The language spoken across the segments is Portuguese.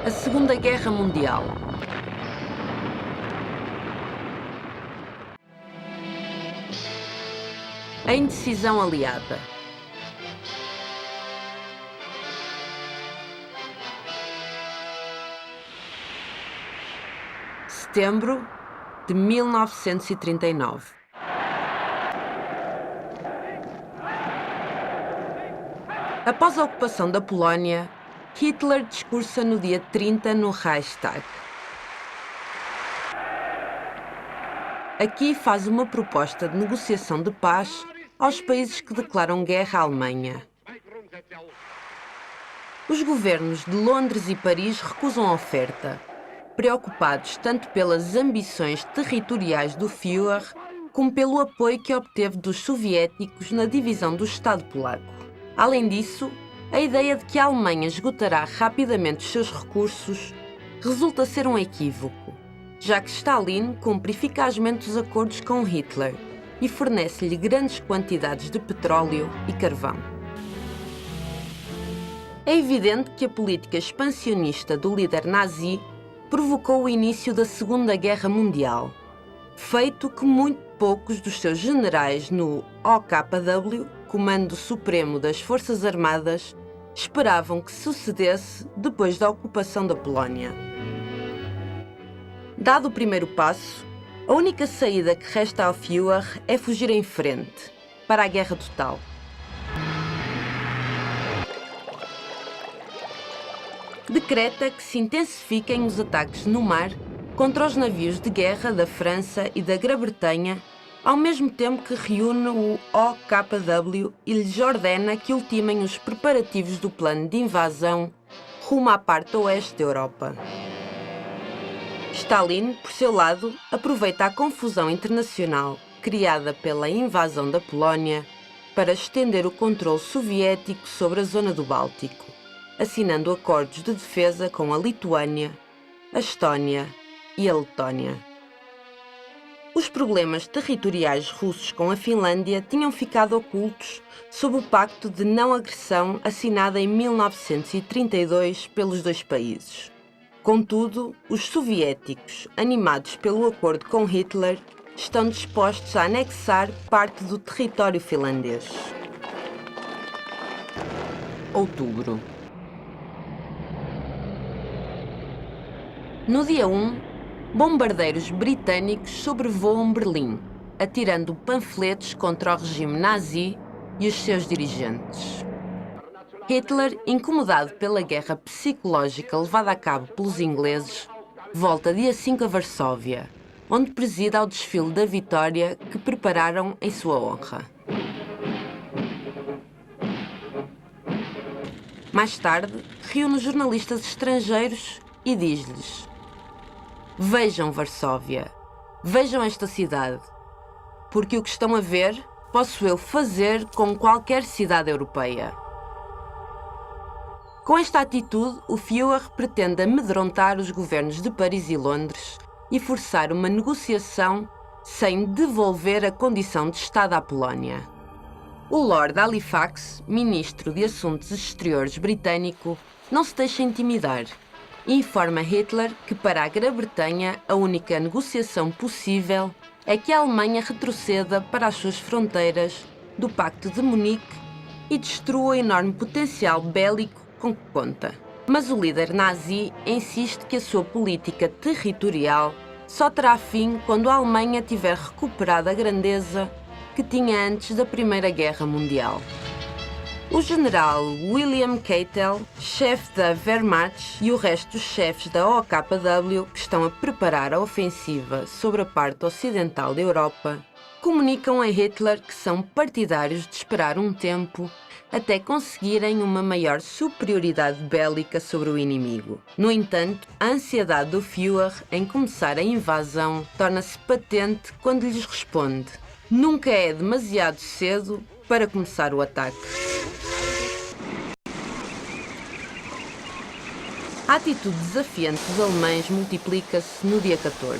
A Segunda Guerra Mundial. A indecisão aliada. Setembro de 1939. Após a ocupação da Polónia, Hitler discursa no dia 30 no Reichstag. Aqui faz uma proposta de negociação de paz aos países que declaram guerra à Alemanha. Os governos de Londres e Paris recusam a oferta, preocupados tanto pelas ambições territoriais do Führer como pelo apoio que obteve dos soviéticos na divisão do Estado polaco. Além disso, a ideia de que a Alemanha esgotará rapidamente os seus recursos resulta ser um equívoco, já que Stalin cumpre eficazmente os acordos com Hitler e fornece-lhe grandes quantidades de petróleo e carvão. É evidente que a política expansionista do líder nazi provocou o início da Segunda Guerra Mundial, feito que muito poucos dos seus generais no OKW, Comando Supremo das Forças Armadas, esperavam que sucedesse depois da ocupação da Polónia. Dado o primeiro passo, a única saída que resta ao Führer é fugir em frente, para a guerra total. Decreta que se intensifiquem os ataques no mar contra os navios de guerra da França e da Grã-Bretanha, ao mesmo tempo que reúne o OKW e lhes ordena que ultimem os preparativos do plano de invasão rumo à parte oeste da Europa. Stalin, por seu lado, aproveita a confusão internacional criada pela invasão da Polónia para estender o controle soviético sobre a zona do Báltico, assinando acordos de defesa com a Lituânia, a Estónia e a Letónia. Os problemas territoriais russos com a Finlândia tinham ficado ocultos sob o Pacto de Não Agressão assinado em 1932 pelos dois países. Contudo, os soviéticos, animados pelo acordo com Hitler, estão dispostos a anexar parte do território finlandês. Outubro. No dia 1, bombardeiros britânicos sobrevoam Berlim, atirando panfletos contra o regime nazi e os seus dirigentes. Hitler, incomodado pela guerra psicológica levada a cabo pelos ingleses, volta dia 5 a Varsóvia, onde preside ao desfile da vitória que prepararam em sua honra. Mais tarde, reúne jornalistas estrangeiros e diz-lhes: "Vejam Varsóvia, vejam esta cidade, porque o que estão a ver posso eu fazer com qualquer cidade europeia." Com esta atitude, o Führer pretende amedrontar os governos de Paris e Londres e forçar uma negociação sem devolver a condição de Estado à Polónia. O Lord Halifax, ministro de Assuntos Exteriores britânico, não se deixa intimidar e informa Hitler que para a Grã-Bretanha a única negociação possível é que a Alemanha retroceda para as suas fronteiras do Pacto de Munique e destrua o enorme potencial bélico com que conta. Mas o líder nazi insiste que a sua política territorial só terá fim quando a Alemanha tiver recuperado a grandeza que tinha antes da Primeira Guerra Mundial. O general William Keitel, chefe da Wehrmacht, e o resto dos chefes da OKW que estão a preparar a ofensiva sobre a parte ocidental da Europa, comunicam a Hitler que são partidários de esperar um tempo até conseguirem uma maior superioridade bélica sobre o inimigo. No entanto, a ansiedade do Führer em começar a invasão torna-se patente quando lhes responde: "Nunca é demasiado cedo para começar o ataque." A atitude desafiante dos alemães multiplica-se no dia 14,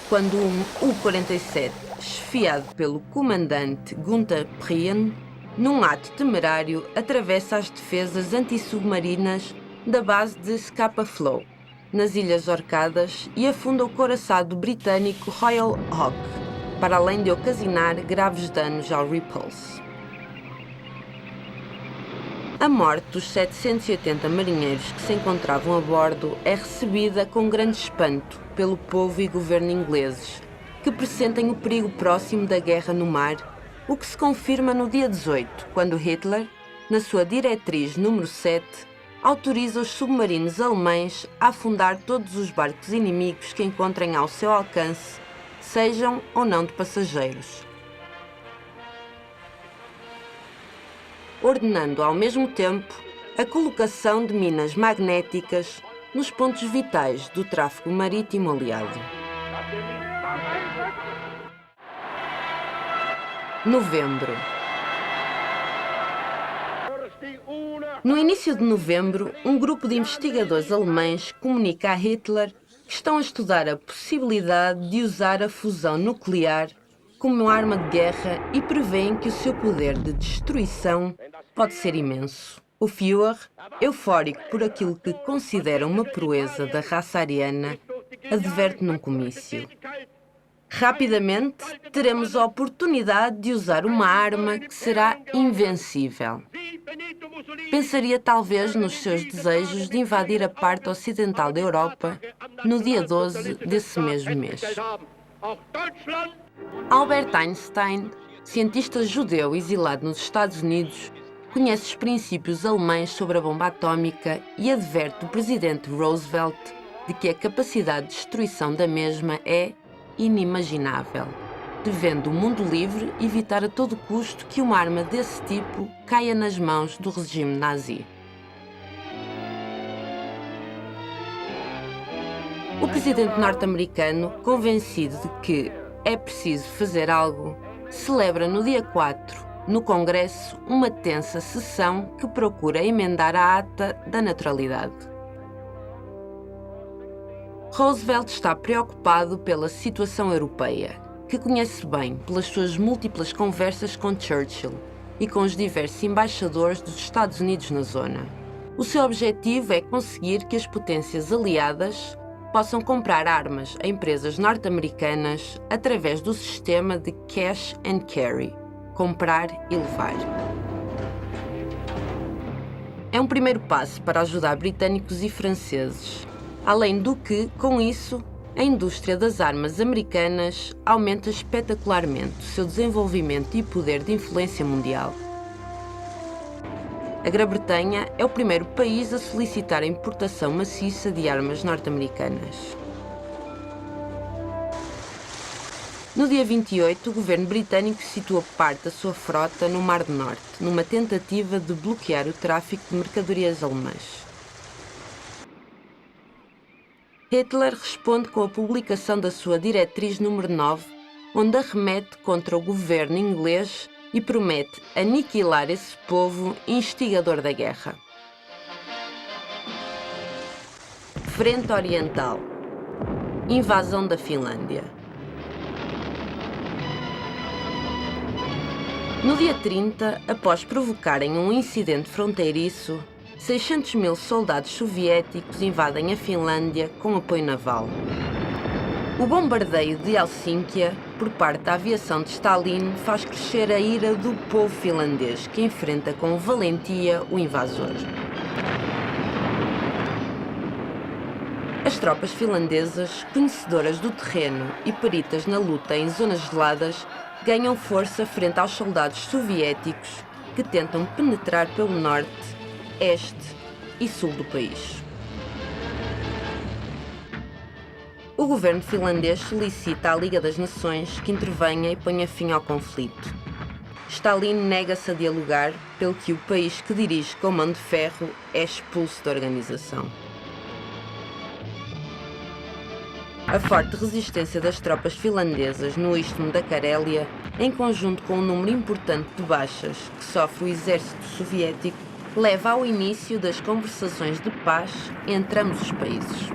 quando um U-47, chefiado pelo comandante Gunther Prien, num ato temerário, atravessa as defesas antissubmarinas da base de Scapa Flow, nas Ilhas Orcadas, e afunda o couraçado britânico Royal Hawk, para além de ocasionar graves danos ao Repulse. A morte dos 780 marinheiros que se encontravam a bordo é recebida com grande espanto pelo povo e governo ingleses, que pressentem o perigo próximo da guerra no mar, o que se confirma no dia 18, quando Hitler, na sua diretriz número 7, autoriza os submarinos alemães a afundar todos os barcos inimigos que encontrem ao seu alcance, sejam ou não de passageiros, ordenando ao mesmo tempo a colocação de minas magnéticas nos pontos vitais do tráfego marítimo aliado. Novembro. No início de novembro, um grupo de investigadores alemães comunica a Hitler que estão a estudar a possibilidade de usar a fusão nuclear como arma de guerra e prevêem que o seu poder de destruição pode ser imenso. O Führer, eufórico por aquilo que considera uma proeza da raça ariana, adverte num comício: rapidamente teremos a oportunidade de usar uma arma que será invencível. Pensaria talvez nos seus desejos de invadir a parte ocidental da Europa no dia 12 desse mesmo mês. Albert Einstein, cientista judeu exilado nos Estados Unidos, conhece os princípios alemães sobre a bomba atómica e adverte o presidente Roosevelt de que a capacidade de destruição da mesma é inimaginável, devendo o mundo livre evitar a todo custo que uma arma desse tipo caia nas mãos do regime nazi. O presidente norte-americano, convencido de que é preciso fazer algo, celebra no dia 4, no Congresso, uma tensa sessão que procura emendar a Ata da Neutralidade. Roosevelt está preocupado pela situação europeia, que conhece bem pelas suas múltiplas conversas com Churchill e com os diversos embaixadores dos Estados Unidos na zona. O seu objetivo é conseguir que as potências aliadas possam comprar armas a empresas norte-americanas através do sistema de cash and carry, comprar e levar. É um primeiro passo para ajudar britânicos e franceses, além do que, com isso, a indústria das armas americanas aumenta espetacularmente o seu desenvolvimento e poder de influência mundial. A Grã-Bretanha é o primeiro país a solicitar a importação maciça de armas norte-americanas. No dia 28, o governo britânico situa parte da sua frota no Mar do Norte, numa tentativa de bloquear o tráfico de mercadorias alemãs. Hitler responde com a publicação da sua diretriz número 9, onde arremete contra o governo inglês e promete aniquilar esse povo instigador da guerra. Frente Oriental. Invasão da Finlândia. No dia 30, após provocarem um incidente fronteiriço, 600 mil soldados soviéticos invadem a Finlândia com apoio naval. O bombardeio de Helsínquia, por parte da aviação de Stalin, faz crescer a ira do povo finlandês, que enfrenta com valentia o invasor. As tropas finlandesas, conhecedoras do terreno e peritas na luta em zonas geladas, ganham força frente aos soldados soviéticos que tentam penetrar pelo norte, este e sul do país. O governo finlandês solicita à Liga das Nações que intervenha e ponha fim ao conflito. Stalin nega-se a dialogar, pelo que o país que dirige com mão de ferro é expulso da organização. A forte resistência das tropas finlandesas no istmo da Carélia, em conjunto com um número importante de baixas que sofre o exército soviético, leva ao início das conversações de paz entre ambos os países.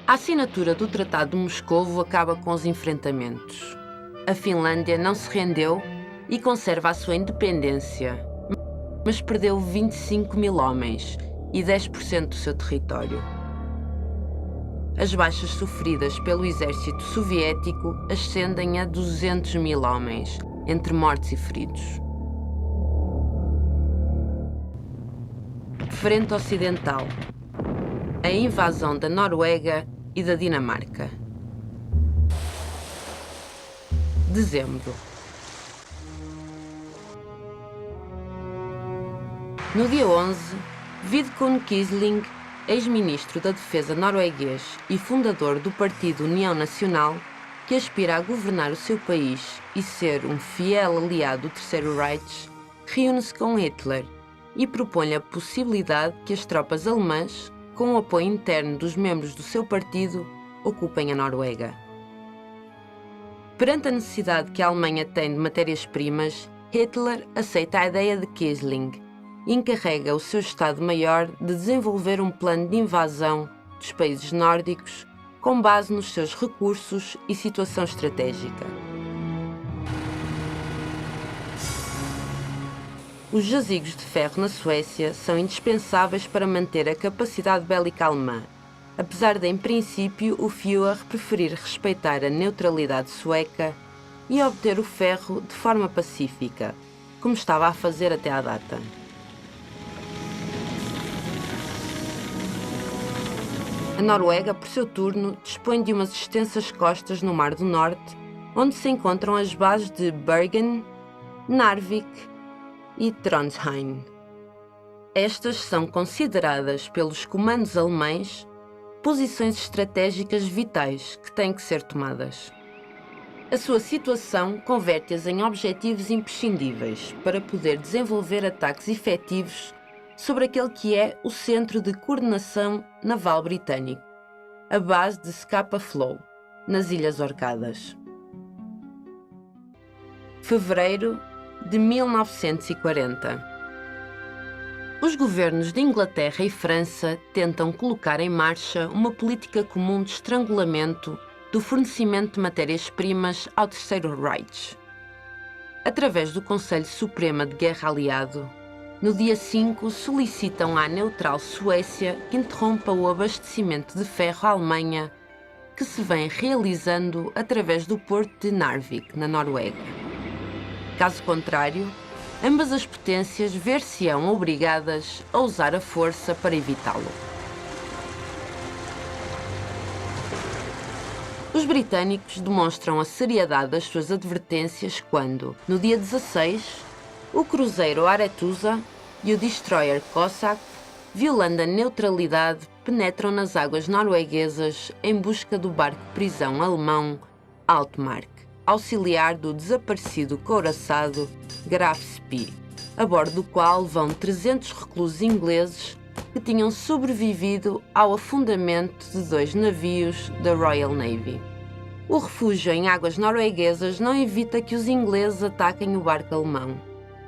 A assinatura do Tratado de Moscovo acaba com os enfrentamentos. A Finlândia não se rendeu e conserva a sua independência, mas perdeu 25 mil homens e 10% do seu território. As baixas sofridas pelo exército soviético ascendem a 200 mil homens, entre mortos e feridos. Frente Ocidental. A invasão da Noruega e da Dinamarca. Dezembro. No dia 11, Vidkun Quisling, ex-ministro da Defesa norueguês e fundador do Partido União Nacional, que aspira a governar o seu país e ser um fiel aliado do Terceiro Reich, reúne-se com Hitler e propõe a possibilidade que as tropas alemãs, com o apoio interno dos membros do seu partido, ocupem a Noruega. Perante a necessidade que a Alemanha tem de matérias-primas, Hitler aceita a ideia de Quisling e encarrega o seu Estado-Maior de desenvolver um plano de invasão dos países nórdicos com base nos seus recursos e situação estratégica. Os jazigos de ferro na Suécia são indispensáveis para manter a capacidade bélica alemã, apesar de, em princípio, o Führer preferir respeitar a neutralidade sueca e obter o ferro de forma pacífica, como estava a fazer até à data. A Noruega, por seu turno, dispõe de umas extensas costas no Mar do Norte, onde se encontram as bases de Bergen, Narvik e Trondheim. Estas são consideradas pelos comandos alemães posições estratégicas vitais que têm que ser tomadas. A sua situação converte-as em objetivos imprescindíveis para poder desenvolver ataques efetivos sobre aquele que é o Centro de Coordenação Naval Britânico, a base de Scapa Flow, nas Ilhas Orcadas. Fevereiro de 1940. Os governos de Inglaterra e França tentam colocar em marcha uma política comum de estrangulamento do fornecimento de matérias-primas ao Terceiro Reich. Através do Conselho Supremo de Guerra Aliado, no dia 5, solicitam à neutral Suécia que interrompa o abastecimento de ferro à Alemanha que se vem realizando através do porto de Narvik, na Noruega. Caso contrário, ambas as potências ver-se-ão obrigadas a usar a força para evitá-lo. Os britânicos demonstram a seriedade das suas advertências quando, no dia 16, o cruzeiro Arethusa e o destroyer Cossack, violando a neutralidade, penetram nas águas norueguesas em busca do barco-prisão alemão Altmark, auxiliar do desaparecido couraçado Graf Spee, a bordo do qual vão 300 reclusos ingleses que tinham sobrevivido ao afundamento de 2 navios da Royal Navy. O refúgio em águas norueguesas não evita que os ingleses ataquem o barco alemão,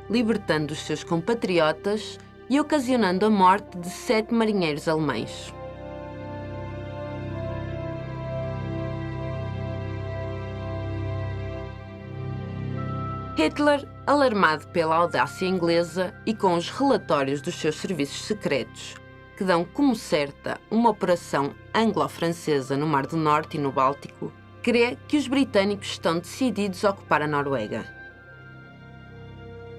libertando os seus compatriotas e ocasionando a morte de 7 marinheiros alemães. Hitler, alarmado pela audácia inglesa e com os relatórios dos seus serviços secretos, que dão como certa uma operação anglo-francesa no Mar do Norte e no Báltico, crê que os britânicos estão decididos a ocupar a Noruega.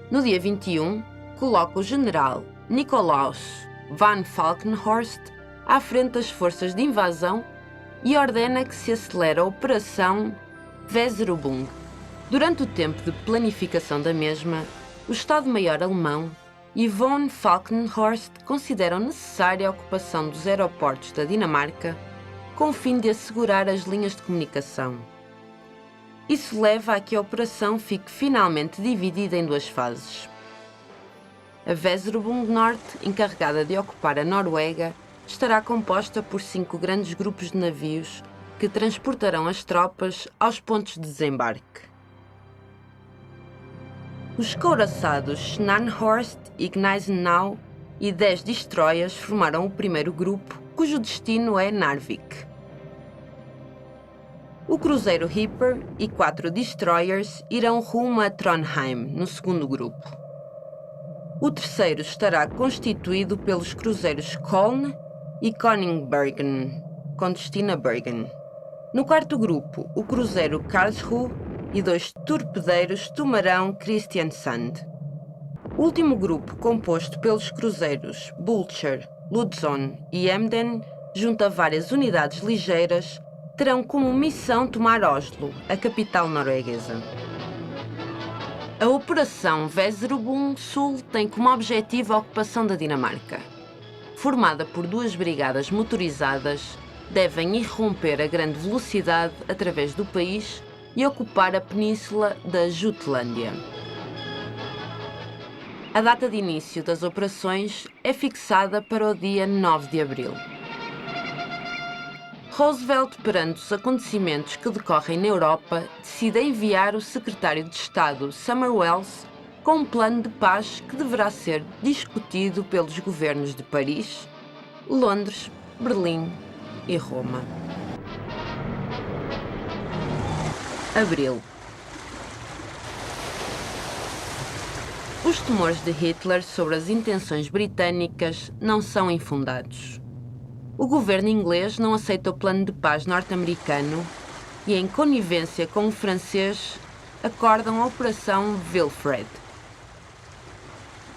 No dia 21, coloca o general Nicolaus von Falkenhorst à frente das forças de invasão e ordena que se acelere a Operação Weserübung. Durante o tempo de planificação da mesma, o Estado-Maior alemão e von Falkenhorst consideram necessária a ocupação dos aeroportos da Dinamarca com o fim de assegurar as linhas de comunicação. Isso leva a que a operação fique finalmente dividida em 2 fases. A Weserübung Norte, encarregada de ocupar a Noruega, estará composta por 5 grandes grupos de navios que transportarão as tropas aos pontos de desembarque. Os couraçados Scharnhorst e Gneisenau e 10 destroyers formaram o primeiro grupo, cujo destino é Narvik. O cruzeiro Reaper e 4 destroyers irão rumo a Trondheim, no segundo grupo. O terceiro estará constituído pelos cruzeiros Koln e Koningbergen, com destino a Bergen. No quarto grupo, o cruzeiro Karlsruhe e 2 torpedeiros tomarão Kristiansand. O último grupo, composto pelos cruzeiros Bulcher, Lutzon e Emden, junto a várias unidades ligeiras, terão como missão tomar Oslo, a capital norueguesa. A Operação Weserubung Sul tem como objetivo a ocupação da Dinamarca. Formada por 2 brigadas motorizadas, devem irromper a grande velocidade através do país e ocupar a península da Jutlândia. A data de início das operações é fixada para o dia 9 de abril. Roosevelt, perante os acontecimentos que decorrem na Europa, decide enviar o secretário de Estado Summerwells com um plano de paz que deverá ser discutido pelos governos de Paris, Londres, Berlim e Roma. Abril. Os temores de Hitler sobre as intenções britânicas não são infundados. O governo inglês não aceita o plano de paz norte-americano e, em conivência com o francês, acordam a Operação Wilfred.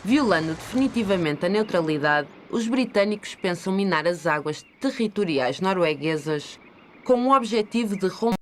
Violando definitivamente a neutralidade, os britânicos pensam minar as águas territoriais norueguesas com o objetivo de romper